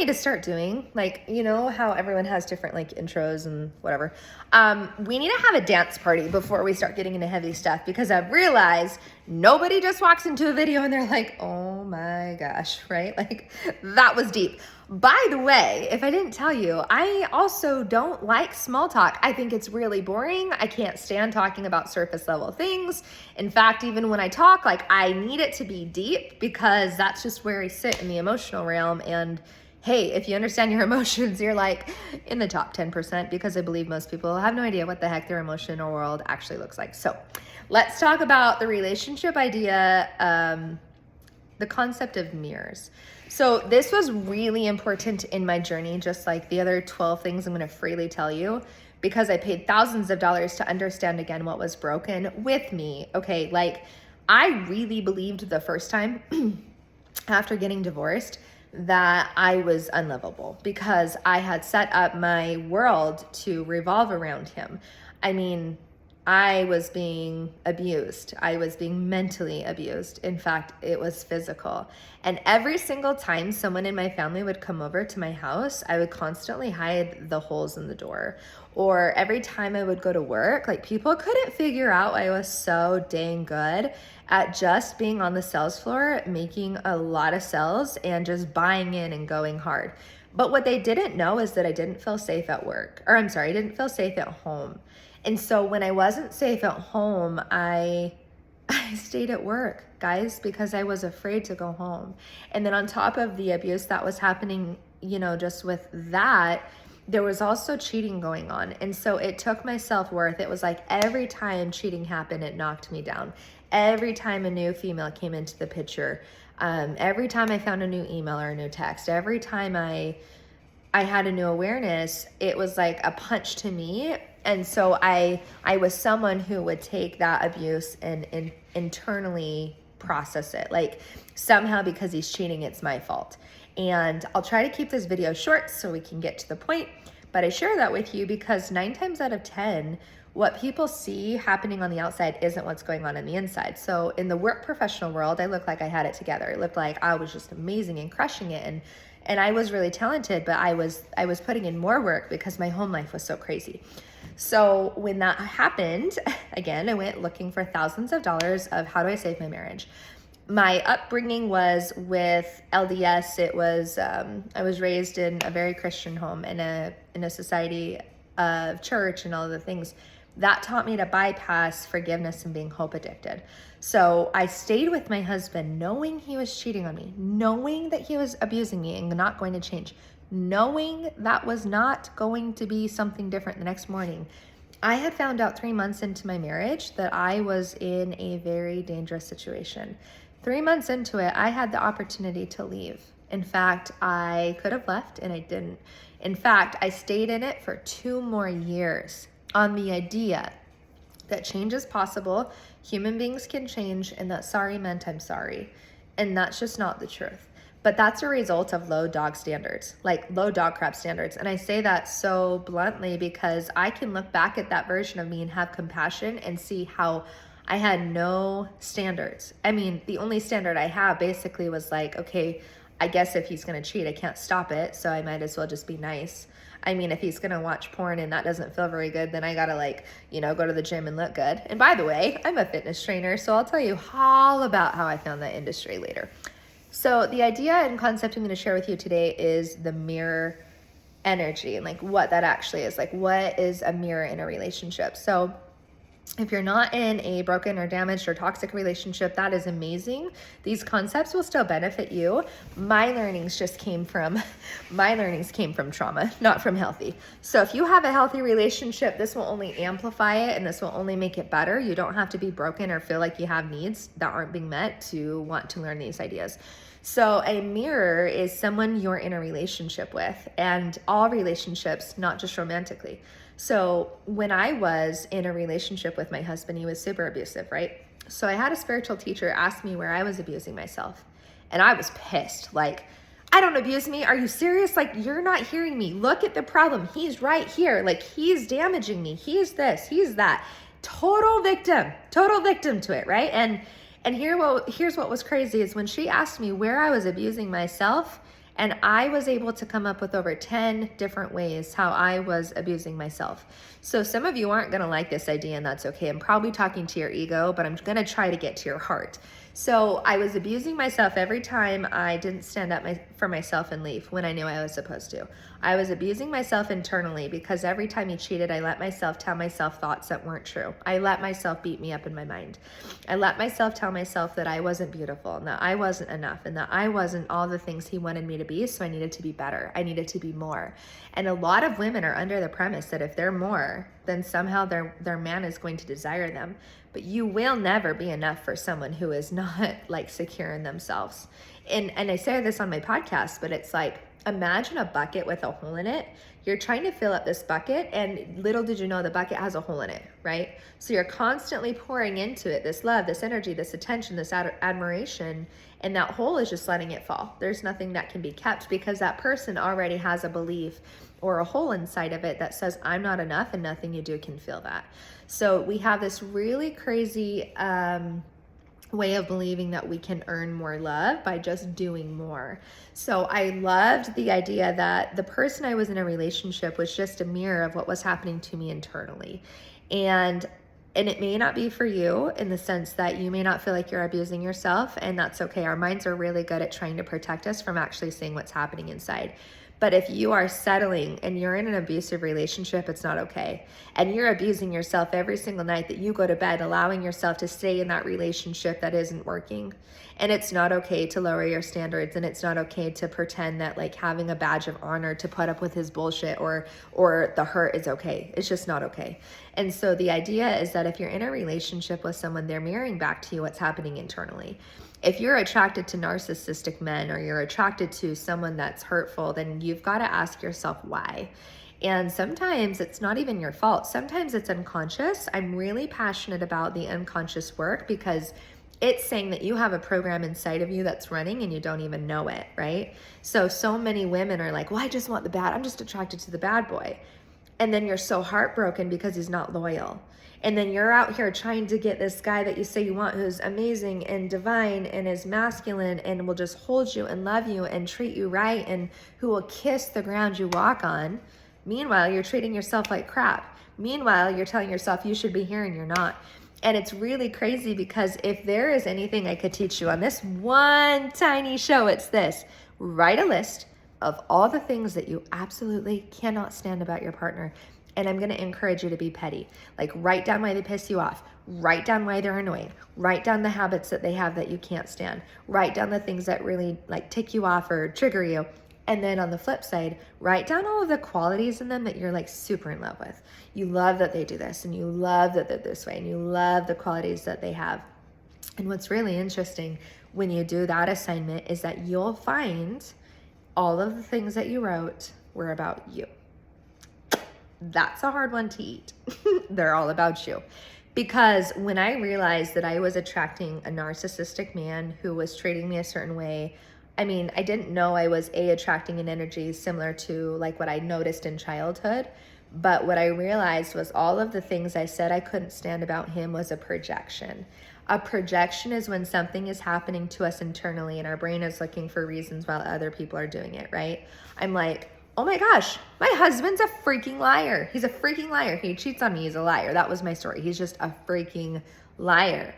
need to start doing, like, you know how everyone has different like intros and whatever. We need to have a dance party before we start getting into heavy stuff, because I've realized nobody just walks into a video and they're like, oh my gosh, right? Like, that was deep. By the way, if I didn't tell you, I also don't like small talk. I think it's really boring. I can't stand talking about surface level things. In fact, even when I talk, like, I need it to be deep, because that's just where I sit in the emotional realm. And hey, if you understand your emotions, you're like in the top 10%, because I believe most people have no idea what the heck their emotional world actually looks like. So let's talk about the relationship idea, the concept of mirrors. So this was really important in my journey, just like the other 12 things I'm going to freely tell you, because I paid thousands of dollars to understand again what was broken with me. Okay, like, I really believed the first time after getting divorced that I was unlovable, because I had set up my world to revolve around him. I mean, I was being abused. I was being mentally abused. In fact, it was physical. And every single time someone in my family would come over to my house, I would constantly hide the holes in the door. Or every time I would go to work, like, people couldn't figure out I was so dang good at just being on the sales floor, making a lot of sales and just buying in and going hard. But what they didn't know is that I didn't feel safe at work. Or I'm sorry, I didn't feel safe at home. And so when I wasn't safe at home, I stayed at work, guys, because I was afraid to go home. And then on top of the abuse that was happening, you know, just with that, there was also cheating going on. And so it took my self-worth. It was like every time cheating happened, it knocked me down. Every time a new female came into the picture, every time I found a new email or a new text, every time I had a new awareness, it was like a punch to me. And so I was someone who would take that abuse and internally process it. Like, somehow, because he's cheating, it's my fault. And I'll try to keep this video short so we can get to the point. But I share that with you because 9 times out of 10, what people see happening on the outside isn't what's going on the inside. So in the work professional world, I looked like I had it together. It looked like I was just amazing and crushing it. And I was really talented, but I was putting in more work because my home life was so crazy. So when that happened, again, I went looking for thousands of dollars of how do I save my marriage. My upbringing was with LDS. It was, I was raised in a very Christian home, in a society of church and all of the things. That taught me to bypass forgiveness and being hope addicted. So I stayed with my husband knowing he was cheating on me, knowing that he was abusing me and not going to change, knowing that was not going to be something different the next morning. I had found out 3 months into my marriage that I was in a very dangerous situation. 3 months into it, I had the opportunity to leave. In fact, I could have left and I didn't. In fact, I stayed in it for 2 more years on the idea that change is possible, human beings can change, and that sorry meant I'm sorry. And that's just not the truth. But that's a result of low dog standards, like low dog crap standards. And I say that so bluntly because I can look back at that version of me and have compassion and see how I had no standards. I mean, the only standard I have basically was like, okay, I guess if he's going to cheat, I can't stop it. So I might as well just be nice. I mean, if he's going to watch porn and that doesn't feel very good, then I got to, like, you know, go to the gym and look good. And by the way, I'm a fitness trainer, so I'll tell you all about how I found that industry later. So the idea and concept I'm going to share with you today is the mirror energy and like what that actually is. Like, what is a mirror in a relationship? So if you're not in a broken or damaged or toxic relationship, that is amazing. These concepts will still benefit you. My learnings came from trauma, not from healthy. So if you have a healthy relationship, this will only amplify it and this will only make it better. You don't have to be broken or feel like you have needs that aren't being met to want to learn these ideas. So a mirror is someone you're in a relationship with, and all relationships, not just romantically. So when I was in a relationship with my husband, he was super abusive, right? So I had a spiritual teacher ask me where I was abusing myself. And I was pissed. Like, I don't abuse me. Are you serious? Like, you're not hearing me. Look at the problem. He's right here. Like, he's damaging me. He's this, he's that. Total victim to it, right? And here's what was crazy is when she asked me where I was abusing myself, And I was able to come up with over 10 different ways how I was abusing myself. So some of you aren't going to like this idea, and that's okay. I'm probably talking to your ego, but I'm going to try to get to your heart. So I was abusing myself every time I didn't stand up for myself and leave when I knew I was supposed to. I was abusing myself internally because every time he cheated, I let myself tell myself thoughts that weren't true. I let myself beat me up in my mind. I let myself tell myself that I wasn't beautiful and that I wasn't enough and that I wasn't all the things he wanted me to be, so I needed to be better. I needed to be more. And a lot of women are under the premise that if they're more, then somehow their man is going to desire them. But you will never be enough for someone who is not like secure in themselves. And I say this on my podcast, but it's like, imagine a bucket with a hole in it. You're trying to fill up this bucket, and little did you know the bucket has a hole in it, right? So you're constantly pouring into it this love, this energy, this attention, this admiration, and that hole is just letting it fall. There's nothing that can be kept because that person already has a belief or a hole inside of it that says, I'm not enough, and nothing you do can fill that. So we have this really crazy way of believing that we can earn more love by just doing more. So I loved the idea that the person I was in a relationship was just a mirror of what was happening to me internally. And it may not be for you in the sense that you may not feel like you're abusing yourself, and that's okay. Our minds are really good at trying to protect us from actually seeing what's happening inside. But if you are settling and you're in an abusive relationship, it's not okay. And you're abusing yourself every single night that you go to bed, allowing yourself to stay in that relationship that isn't working. And it's not okay to lower your standards, and it's not okay to pretend that like having a badge of honor to put up with his bullshit or the hurt is okay. It's just not okay. And so the idea is that if you're in a relationship with someone, they're mirroring back to you what's happening internally. If you're attracted to narcissistic men or you're attracted to someone that's hurtful, then you've got to ask yourself why. And sometimes it's not even your fault. Sometimes it's unconscious. I'm really passionate about the unconscious work because it's saying that you have a program inside of you that's running and you don't even know it, right? So many women are like, well, I just want the bad. I'm just attracted to the bad boy. And then you're so heartbroken because he's not loyal. And then you're out here trying to get this guy that you say you want, who's amazing and divine and is masculine and will just hold you and love you and treat you right and who will kiss the ground you walk on. Meanwhile, you're treating yourself like crap. Meanwhile, you're telling yourself you should be here and you're not. And it's really crazy because if there is anything I could teach you on this one tiny show, it's this. Write a list of all the things that you absolutely cannot stand about your partner. And I'm going to encourage you to be petty. Like, write down why they piss you off. Write down why they're annoying. Write down the habits that they have that you can't stand. Write down the things that really like tick you off or trigger you. And then on the flip side, write down all of the qualities in them that you're like super in love with. You love that they do this, and you love that they're this way, and you love the qualities that they have. And what's really interesting when you do that assignment is that you'll find all of the things that you wrote were about you. That's a hard one to eat. They're all about you. Because when I realized that I was attracting a narcissistic man who was treating me a certain way, I mean, I didn't know I was attracting an energy similar to like what I noticed in childhood. But what I realized was all of the things I said I couldn't stand about him was a projection. A projection is when something is happening to us internally and our brain is looking for reasons while other people are doing it, right? I'm like, oh my gosh, my husband's a freaking liar. He's a freaking liar. He cheats on me. He's a liar. That was my story. He's just a freaking liar.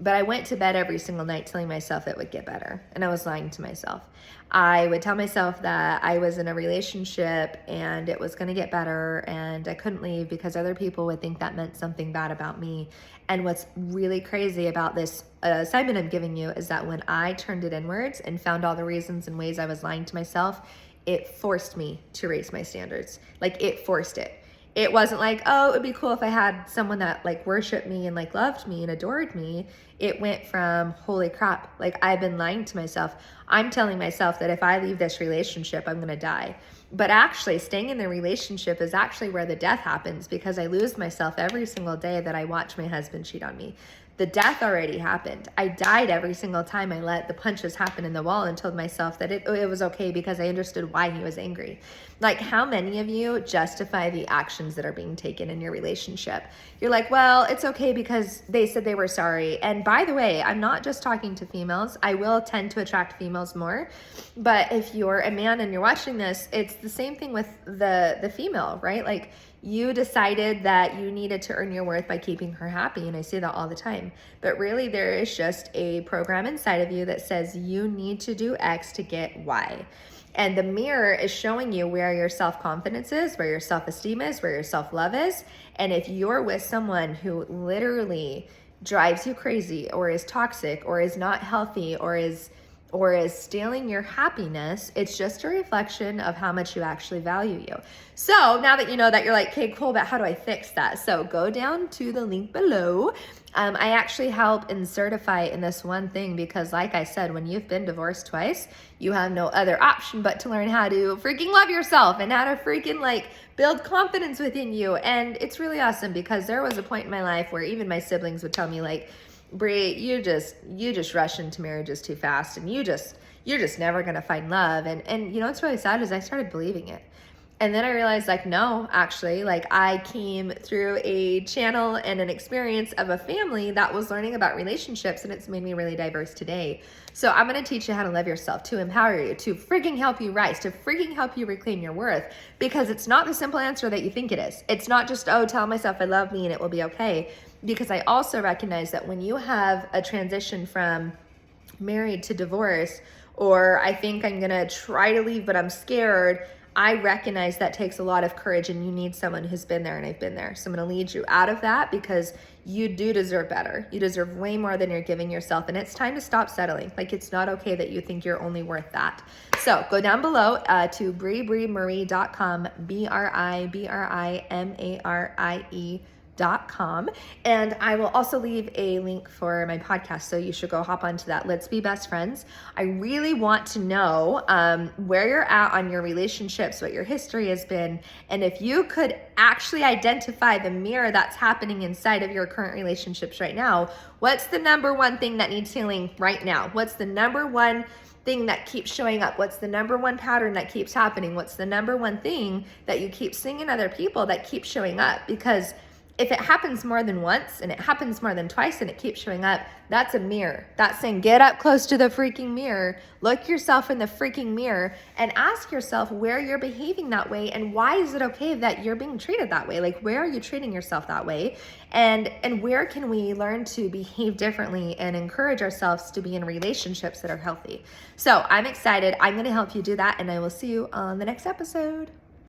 But I went to bed every single night telling myself it would get better. And I was lying to myself. I would tell myself that I was in a relationship and it was going to get better and I couldn't leave because other people would think that meant something bad about me. And what's really crazy about this assignment I'm giving you is that when I turned it inwards and found all the reasons and ways I was lying to myself, it forced me to raise my standards. Like, it forced it. It wasn't like, oh, it would be cool if I had someone that like worshiped me and like loved me and adored me. It went from, holy crap, like I've been lying to myself. I'm telling myself that if I leave this relationship, I'm going to die. But actually staying in the relationship is actually where the death happens because I lose myself every single day that I watch my husband cheat on me. The death already happened. I died every single time I let the punches happen in the wall and told myself that it was okay because I understood why he was angry. Like, how many of you justify the actions that are being taken in your relationship? You're like, well, it's okay because they said they were sorry. And by the way, I'm not just talking to females. I will tend to attract females more. But if you're a man and you're watching this, it's the same thing with the female, right? Like, you decided that you needed to earn your worth by keeping her happy. And I say that all the time. But really, there is just a program inside of you that says you need to do X to get Y. And the mirror is showing you where your self-confidence is, where your self-esteem is, where your self-love is. And if you're with someone who literally drives you crazy or is toxic or is not healthy or is stealing your happiness, it's just a reflection of how much you actually value you. So now that you know that, you're like, okay, cool, but how do I fix that? So go down to the link below. I actually help and certify in this one thing because, like I said, when you've been divorced twice, you have no other option but to learn how to freaking love yourself and how to freaking like build confidence within you. And it's really awesome because there was a point in my life where even my siblings would tell me, like, Brie, you just rush into marriages too fast, and you're just never gonna find love. And you know what's really sad is I started believing it. And then I realized, like, no, actually, like, I came through a channel and an experience of a family that was learning about relationships, and it's made me really diverse today. So I'm going to teach you how to love yourself, to empower you, to freaking help you rise, to freaking help you reclaim your worth, because it's not the simple answer that you think it is. It's not just, oh, tell myself I love me and it will be okay. Because I also recognize that when you have a transition from married to divorce, or I think I'm going to try to leave, but I'm scared, I recognize that takes a lot of courage, and you need someone who's been there, and I've been there. So I'm going to lead you out of that because you do deserve better. You deserve way more than you're giving yourself, and it's time to stop settling. Like, it's not okay that you think you're only worth that. So go down below to BrieMarie.com, BrieMarie.com, and I will also leave a link for my podcast, so you should go hop onto that. Let's be best friends. I really want to know where you're at on your relationships, what your history has been, and if you could actually identify the mirror that's happening inside of your current relationships right now. What's the number one thing that needs healing right now? What's the number one thing that keeps showing up? What's the number one pattern that keeps happening? What's the number one thing that you keep seeing in other people that keeps showing up? Because if it happens more than once and it happens more than twice and it keeps showing up, that's a mirror. That's saying, get up close to the freaking mirror, look yourself in the freaking mirror, and ask yourself where you're behaving that way and why is it okay that you're being treated that way? Like, where are you treating yourself that way? And where can we learn to behave differently and encourage ourselves to be in relationships that are healthy? So I'm excited. I'm going to help you do that, and I will see you on the next episode.